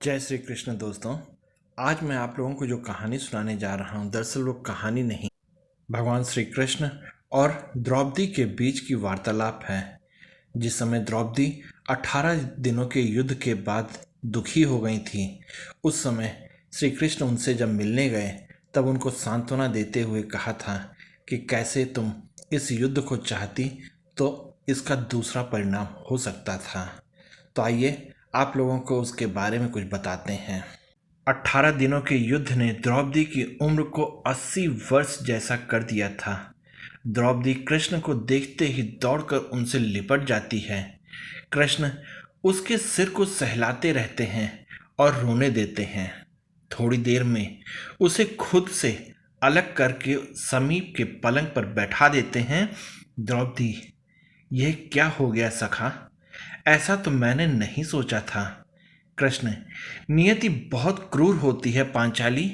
जय श्री कृष्ण दोस्तों। आज मैं आप लोगों को जो कहानी सुनाने जा रहा हूँ, दरअसल वो कहानी नहीं, भगवान श्री कृष्ण और द्रौपदी के बीच की वार्तालाप है। जिस समय द्रौपदी 18 दिनों के युद्ध के बाद दुखी हो गई थी, उस समय श्री कृष्ण उनसे जब मिलने गए तब उनको सांत्वना देते हुए कहा था कि कैसे तुम इस युद्ध को चाहती तो इसका दूसरा परिणाम हो सकता था। तो आइए आप लोगों को उसके बारे में कुछ बताते हैं। 18 दिनों के युद्ध ने द्रौपदी की उम्र को 80 वर्ष जैसा कर दिया था। द्रौपदी कृष्ण को देखते ही दौड़कर उनसे लिपट जाती है। कृष्ण उसके सिर को सहलाते रहते हैं और रोने देते हैं। थोड़ी देर में उसे खुद से अलग करके समीप के पलंग पर बैठा देते हैं। द्रौपदी, यह क्या हो गया सखा? ऐसा तो मैंने नहीं सोचा था। कृष्ण, नियति बहुत क्रूर होती है पांचाली।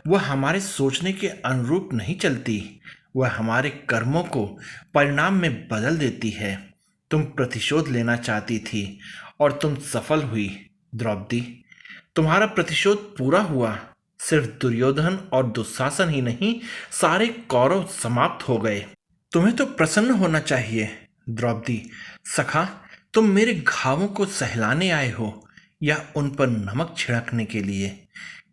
वह हमारे सोचने के अनुरूप नहीं चलती। वह हमारे कर्मों को परिणाम में बदल देती है। तुम प्रतिशोध लेना चाहती थी और तुम सफल हुई। द्रौपदी, तुम्हारा प्रतिशोध पूरा हुआ। सिर्फ दुर्योधन और दुशासन ही नहीं, सारे कौरव समाप्त हो गए। तुम्हें तो प्रसन्न होना चाहिए। द्रौपदी, सखा, तुम मेरे घावों को सहलाने आए हो या उन पर नमक छिड़कने के लिए?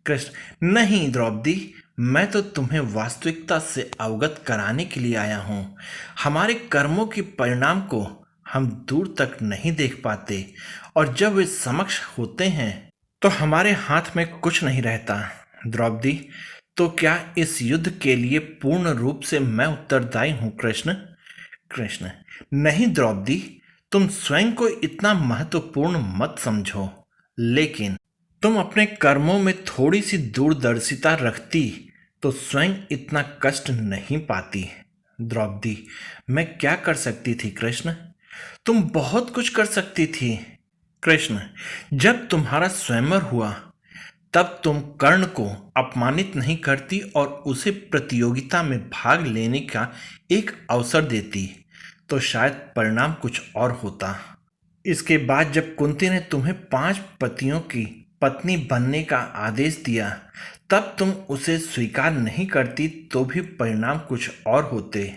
कृष्ण, नहीं द्रौपदी, मैं तो तुम्हें वास्तविकता से अवगत कराने के लिए आया हूँ। हमारे कर्मों के परिणाम को हम दूर तक नहीं देख पाते और जब वे समक्ष होते हैं तो हमारे हाथ में कुछ नहीं रहता। द्रौपदी, तो क्या इस युद्ध के लिए पूर्ण रूप से मैं उत्तरदायी हूँ कृष्ण? कृष्ण, नहीं द्रौपदी, तुम स्वयं को इतना महत्वपूर्ण मत समझो, लेकिन तुम अपने कर्मों में थोड़ी सी दूरदर्शिता रखती तो स्वयं इतना कष्ट नहीं पाती। द्रौपदी, मैं क्या कर सकती थी कृष्ण? तुम बहुत कुछ कर सकती थी। कृष्ण, जब तुम्हारा स्वयंवर हुआ तब तुम कर्ण को अपमानित नहीं करती और उसे प्रतियोगिता में भाग लेने का एक अवसर देती तो शायद परिणाम कुछ और होता। इसके बाद जब कुंती ने तुम्हें 5 पतियों की पत्नी बनने का आदेश दिया तब तुम उसे स्वीकार नहीं करती तो भी परिणाम कुछ और होते।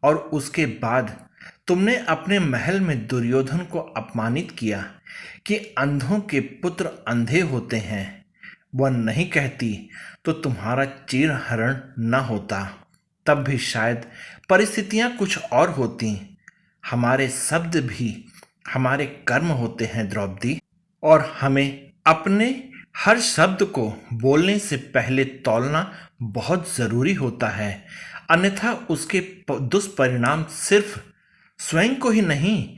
और उसके बाद तुमने अपने महल में दुर्योधन को अपमानित किया कि अंधों के पुत्र अंधे होते हैं। वह नहीं कहती तो तुम्हारा चीरहरण न होता। तब भी शायद परिस्थितियां कुछ और होती। हमारे शब्द भी हमारे कर्म होते हैं द्रौपदी, और हमें अपने हर शब्द को बोलने से पहले तौलना बहुत ज़रूरी होता है, अन्यथा उसके दुष्परिणाम सिर्फ स्वयं को ही नहीं,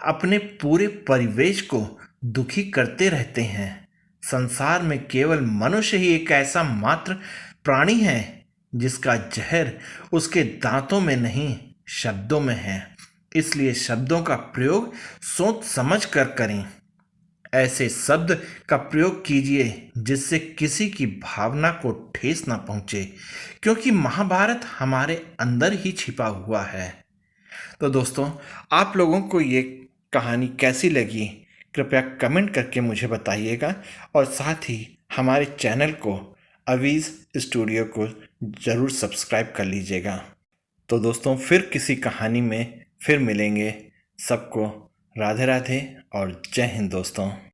अपने पूरे परिवेश को दुखी करते रहते हैं। संसार में केवल मनुष्य ही एक ऐसा मात्र प्राणी है जिसका जहर उसके दांतों में नहीं, शब्दों में है। इसलिए शब्दों का प्रयोग सोच समझ कर करें। ऐसे शब्द का प्रयोग कीजिए जिससे किसी की भावना को ठेस ना पहुंचे, क्योंकि महाभारत हमारे अंदर ही छिपा हुआ है। तो दोस्तों, आप लोगों को ये कहानी कैसी लगी कृपया कमेंट करके मुझे बताइएगा, और साथ ही हमारे चैनल को अवीज़ स्टूडियो को ज़रूर सब्सक्राइब कर लीजिएगा। तो दोस्तों, फिर किसी कहानी में फिर मिलेंगे। सबको राधे राधे और जय हिंद दोस्तों।